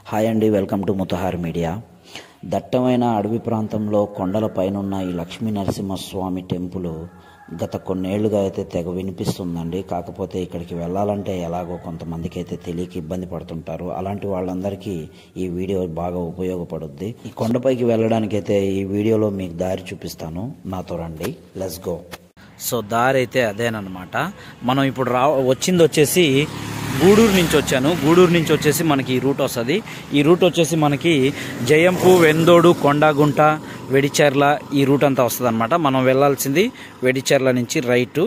Hi అండి, welcome to ముతహార్ media. దట్టమైన అడవి ప్రాంతంలో కొండల పైనున్న ఈ లక్ష్మీ నరసింహస్వామి టెంపుల్ గత కొన్నేళ్లుగా అయితే తెగ వినిపిస్తుందండి. కాకపోతే ఇక్కడికి వెళ్ళాలంటే ఎలాగో కొంతమందికి అయితే తెలియక ఇబ్బంది పడుతుంటారు. అలాంటి వాళ్ళందరికీ ఈ వీడియో బాగా ఉపయోగపడుద్ది. ఈ కొండపైకి వెళ్ళడానికి అయితే ఈ వీడియోలో మీకు దారి చూపిస్తాను, నాతో రండి, లెట్స్ గో. సో దారి అయితే అదేనమాట. మనం ఇప్పుడు వచ్చింది వచ్చేసి గూడూరు నుంచి వచ్చాను. గూడూరు నుంచి వచ్చేసి మనకి ఈ రూట్ వస్తుంది. ఈ రూట్ వచ్చేసి మనకి జయంపు, వెందోడు, కొండగుంట, వెడిచెర్ల ఈ రూట్ అంతా వస్తుంది అనమాట. మనం వెళ్ళాల్సింది వెడిచెర్ల నుంచి రైటు.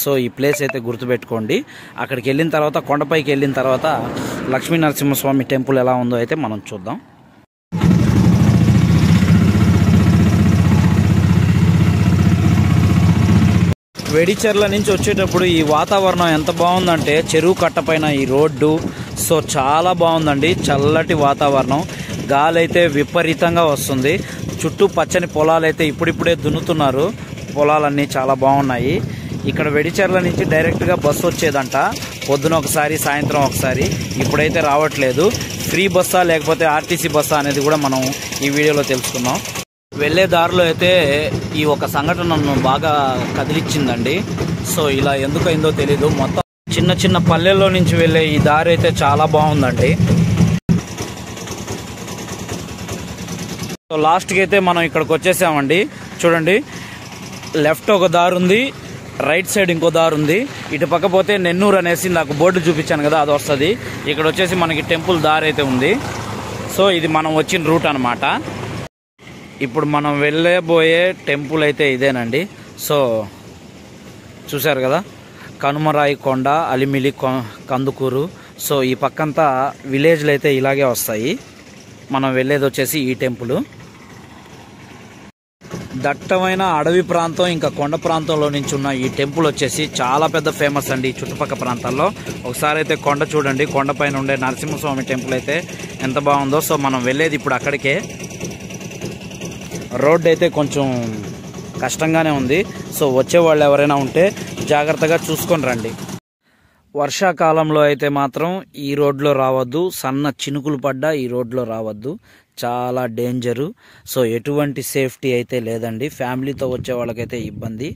సో ఈ ప్లేస్ అయితే గుర్తుపెట్టుకోండి. అక్కడికి వెళ్ళిన తర్వాత, కొండపైకి వెళ్ళిన తర్వాత లక్ష్మీ నరసింహస్వామి టెంపుల్ ఎలా ఉందో అయితే మనం చూద్దాం. వెడిచెర్ల నుంచి వచ్చేటప్పుడు ఈ వాతావరణం ఎంత బాగుందంటే, చెరువు కట్టపైన ఈ రోడ్డు సో చాలా బాగుందండి. చల్లటి వాతావరణం, గాలి అయితే విపరీతంగా వస్తుంది. చుట్టూ పచ్చని పొలాలైతే ఇప్పుడిప్పుడే దున్నుతున్నారు. పొలాలన్నీ చాలా బాగున్నాయి. ఇక్కడ వెడిచెర్ల నుంచి డైరెక్ట్గా బస్సు వచ్చేదంట, పొద్దున ఒకసారి, సాయంత్రం ఒకసారి. ఇప్పుడైతే రావట్లేదు. ఫ్రీ బస్సా లేకపోతే ఆర్టీసీ బస్సా అనేది కూడా మనం ఈ వీడియోలో తెలుసుకుందాం. వెళ్ళే దారిలో అయితే ఈ ఒక సంఘటన నన్ను బాగా కదిలిచ్చిందండి. సో ఇలా ఎందుకైందో తెలీదు. మొత్తం చిన్న చిన్న పల్లెల్లో నుంచి వెళ్ళే ఈ దారి అయితే చాలా బాగుందండి. సో లాస్ట్కి అయితే మనం ఇక్కడికి వచ్చేసామండి. చూడండి, లెఫ్ట్ ఒక దారి ఉంది, రైట్ సైడ్ ఇంకో దారి ఉంది. ఇటు పక్క పోతే నెన్నూరు అనేసి నాకు బోర్డు చూపించాను కదా, అది వస్తుంది. ఇక్కడ వచ్చేసి మనకి టెంపుల్ దారి అయితే ఉంది. సో ఇది మనం వచ్చిన రూట్ అనమాట. ఇప్పుడు మనం వెళ్ళబోయే టెంపుల్ అయితే ఇదేనండి. సో చూసారు కదా, కనుమరాయి కొండ, అలిమిలి, కందుకూరు. సో ఈ పక్కంతా విలేజ్లు అయితే ఇలాగే వస్తాయి. మనం వెళ్ళేది వచ్చేసి ఈ టెంపుల్. దట్టమైన అడవి ప్రాంతం, ఇంకా కొండ ప్రాంతంలో నుంచి ఉన్న ఈ టెంపుల్ వచ్చేసి చాలా పెద్ద ఫేమస్ అండి చుట్టుపక్కల ప్రాంతాల్లో. ఒకసారి అయితే కొండ చూడండి, కొండపైన ఉండే నరసింహస్వామి టెంపుల్ అయితే ఎంత బాగుందో. సో మనం వెళ్ళేది ఇప్పుడు అక్కడికే. రోడ్ అయితే కొంచెం కష్టంగానే ఉంది. సో వచ్చేవాళ్ళు ఎవరైనా ఉంటే జాగ్రత్తగా చూసుకొని రండి. వర్షాకాలంలో అయితే మాత్రం ఈ రోడ్లో రావద్దు. సన్న చినుకులు పడ్డా ఈ రోడ్లో రావద్దు, చాలా డేంజరు. సో ఎటువంటి సేఫ్టీ అయితే లేదండి. ఫ్యామిలీతో వచ్చే వాళ్ళకైతే ఇబ్బంది.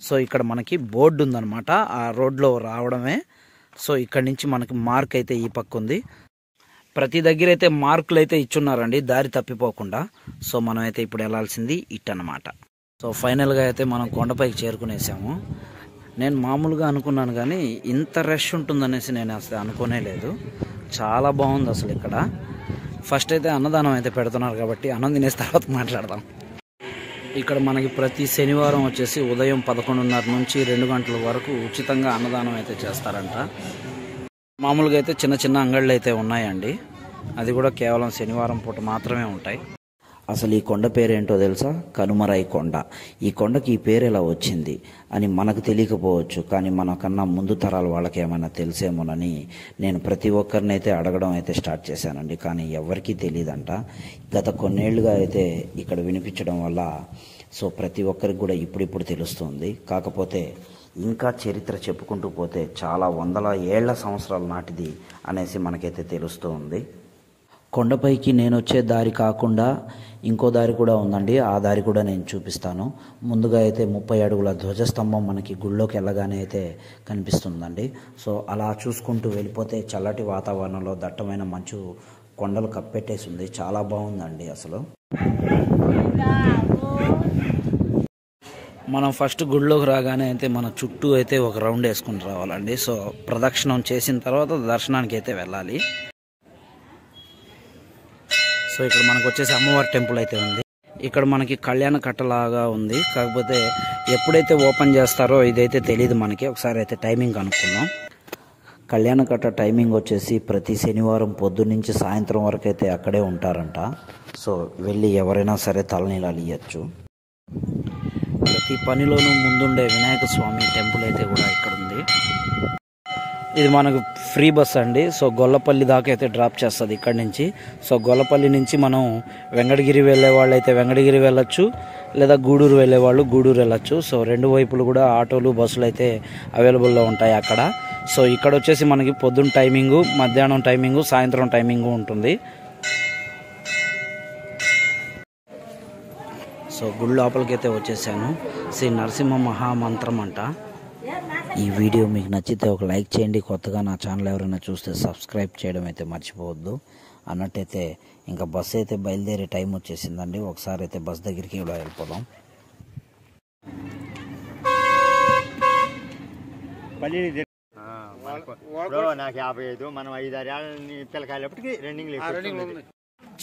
సో ఇక్కడ మనకి బోర్డు ఉందన్నమాట, ఆ రోడ్లో రావడమే. సో ఇక్కడ నుంచి మనకి మార్క్ అయితే ఈ పక్క ఉంది. ప్రతి దగ్గర అయితే మార్కులు అయితే ఇచ్చున్నారండి, దారి తప్పిపోకుండా. సో మనం అయితే ఇప్పుడు వెళ్ళాల్సింది ఇట్ అన్నమాట. సో ఫైనల్గా అయితే మనం కొండపైకి చేరుకునేసాము. నేను మామూలుగా అనుకున్నాను కానీ ఇంత రష్ ఉంటుందనేసి నేను అసలు అనుకోనే లేదు. చాలా బాగుంది అసలు ఇక్కడ. ఫస్ట్ అయితే అన్నదానం అయితే పెడుతున్నారు కాబట్టి అన్నం తినేసి తర్వాత మాట్లాడదాం. ఇక్కడ మనకి ప్రతి శనివారం వచ్చేసి ఉదయం 11:30 నుంచి 2 గంటల వరకు ఉచితంగా అన్నదానం అయితే చేస్తారంట. మామూలుగా అయితే చిన్న చిన్న అంగళ్ళు అయితే ఉన్నాయండి, అది కూడా కేవలం శనివారం పూట మాత్రమే ఉంటాయి. అసలు ఈ కొండ పేరేంటో తెలుసా? కనుమరాయి కొండ. ఈ కొండకి ఈ పేరు ఎలా వచ్చింది అని మనకు తెలియకపోవచ్చు, కానీ మనకన్నా ముందు తరాల వాళ్ళకి ఏమైనా తెలిసేమోనని నేను ప్రతి ఒక్కరిని అయితే అడగడం అయితే స్టార్ట్ చేశానండి. కానీ ఎవరికీ తెలియదంట. గత కొన్నేళ్లుగా అయితే ఇక్కడ వినిపించడం వల్ల సో ప్రతి ఒక్కరికి కూడా ఇప్పుడిప్పుడు తెలుస్తుంది. కాకపోతే ఇంకా చరిత్ర చెప్పుకుంటూ పోతే చాలా వందల ఏళ్ల సంవత్సరాల నాటిది అనేసి మనకైతే తెలుస్తూ ఉంది. కొండపైకి నేను వచ్చే దారి కాకుండా ఇంకో దారి కూడా ఉందండి, ఆ దారి కూడా నేను చూపిస్తాను. ముందుగా అయితే 30 అడుగుల ధ్వజస్తంభం మనకి గుళ్ళోకి వెళ్ళగానే అయితే కనిపిస్తుందండి. సో అలా చూసుకుంటూ వెళ్ళిపోతే చల్లటి వాతావరణంలో దట్టమైన మంచు కొండలు కప్పెట్టేసి ఉంది. చాలా బాగుందండి అసలు. మనం ఫస్ట్ గుడిలోకి రాగానే అయితే మన చుట్టూ అయితే ఒక రౌండ్ వేసుకుని రావాలండి. సో ప్రదక్షిణం చేసిన తర్వాత దర్శనానికి అయితే వెళ్ళాలి. సో ఇక్కడ మనకు వచ్చేసి అమ్మవారి టెంపుల్ అయితే ఉంది. ఇక్కడ మనకి కళ్యాణ కట్టలాగా ఉంది, కాకపోతే ఎప్పుడైతే ఓపెన్ చేస్తారో ఇదైతే తెలియదు మనకి. ఒకసారి అయితే టైమింగ్ కనుక్కుందాం. కళ్యాణ కట్ట టైమింగ్ వచ్చేసి ప్రతి శనివారం పొద్దున్నుంచి సాయంత్రం వరకు అయితే అక్కడే ఉంటారంట. సో వెళ్ళి ఎవరైనా సరే తలనీలాలు ఇవ్వచ్చు. ప్రతి పనిలోనూ ముందుండే వినాయక స్వామి టెంపుల్ అయితే కూడా ఇక్కడ ఉంది. ఇది మనకు ఫ్రీ బస్ అండి. సో గొల్లపల్లి దాకా అయితే డ్రాప్ చేస్తుంది ఇక్కడ నుంచి. సో గొల్లపల్లి నుంచి మనం వెంకటగిరి వెళ్ళే వాళ్ళు అయితే వెంకటగిరి వెళ్ళొచ్చు, లేదా గూడూరు వెళ్ళే వాళ్ళు గూడూరు వెళ్ళొచ్చు. సో రెండు వైపులు కూడా ఆటోలు బస్సులు అయితే అవైలబుల్లో ఉంటాయి అక్కడ. సో ఇక్కడ వచ్చేసి మనకి పొద్దున్న టైమింగు, మధ్యాహ్నం టైమింగు, సాయంత్రం టైమింగు ఉంటుంది. సో గుడి లోపలికి అయితే వచ్చేసాను. శ్రీ నరసింహ మహామంత్రం అంట. ఈ వీడియో మీకు నచ్చితే ఒక లైక్ చేయండి. కొత్తగా నా ఛానల్ ఎవరైనా చూస్తే సబ్స్క్రైబ్ చేయడం అయితే మర్చిపోవద్దు. అన్నట్టయితే ఇంకా బస్సు అయితే బయలుదేరే టైం వచ్చేసిందండి. ఒకసారి అయితే బస్ దగ్గరికి కూడా వెళ్ళిపోదాం. నాకు 55, మనం 5-6 ఏళ్ళ పిల్లకాయలప్పటికి రన్నింగ్.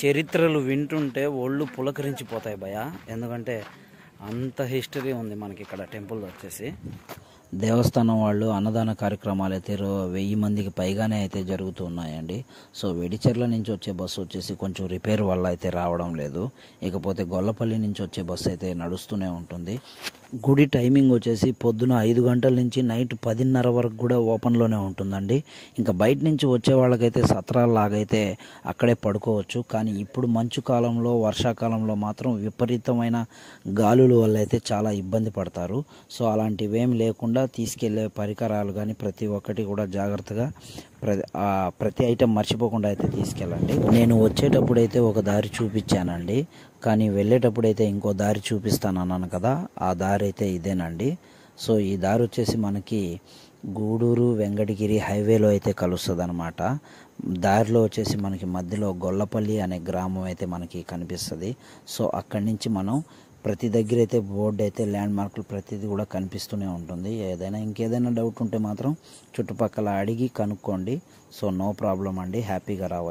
చరిత్రలు వింటుంటే ఒళ్ళు పులకరించిపోతాయి భయ. ఎందుకంటే అంత హిస్టరీ ఉంది మనకి ఇక్కడ టెంపుల్ వచ్చేసి. దేవస్థానం వాళ్ళు అన్నదాన కార్యక్రమాలు అయితే 1000 మందికి పైగానే అయితే జరుగుతున్నాయండి. సో వెడిచెర్ల నుంచి వచ్చే బస్సు వచ్చేసి కొంచెం రిపేర్ వల్ల అయితే రావడం లేదు. ఇకపోతే గొల్లపల్లి నుంచి వచ్చే బస్సు అయితే నడుస్తూనే ఉంటుంది. గుడి టైమింగ్ వచ్చేసి పొద్దున 5 గంటల నుంచి నైట్ 10:30 వరకు కూడా ఓపెన్లోనే ఉంటుందండి. ఇంకా బయట నుంచి వచ్చే వాళ్ళకైతే సత్రాల్లాగైతే అక్కడే పడుకోవచ్చు. కానీ ఇప్పుడు మంచు కాలంలో, వర్షాకాలంలో మాత్రం విపరీతమైన గాలుల వల్ల అయితే చాలా ఇబ్బంది పడతారు. సో అలాంటివేం లేకుండా తీసుకెళ్లే పరికరాలు కానీ ప్రతి ఒక్కటి కూడా జాగ్రత్తగా ప్రతి ఐటెం మర్చిపోకుండా అయితే తీసుకెళ్ళండి. నేను వచ్చేటప్పుడు అయితే ఒక దారి చూపించానండి, కానీ వెళ్ళేటప్పుడు అయితే ఇంకో దారి చూపిస్తాను అన్నాను కదా, ఆ దారి అయితే ఇదేనండి. సో ఈ దారి వచ్చేసి మనకి గూడూరు వెంకటగిరి హైవేలో అయితే కలుస్తుంది అనమాట. దారిలో వచ్చేసి మనకి మధ్యలో గొల్లపల్లి అనే గ్రామం అయితే మనకి కనిపిస్తుంది. సో అక్కడి నుంచి మనం ప్రతి దగ్గర అయితే బోర్డు అయితే ల్యాండ్ మార్కులు ప్రతిదీ కూడా కనిపిస్తూనే ఉంటుంది. ఇంకేదైనా డౌట్ ఉంటే మాత్రం చుట్టుపక్కల అడిగి కనుక్కోండి. సో నో ప్రాబ్లం అండి, హ్యాపీగా రావచ్చు.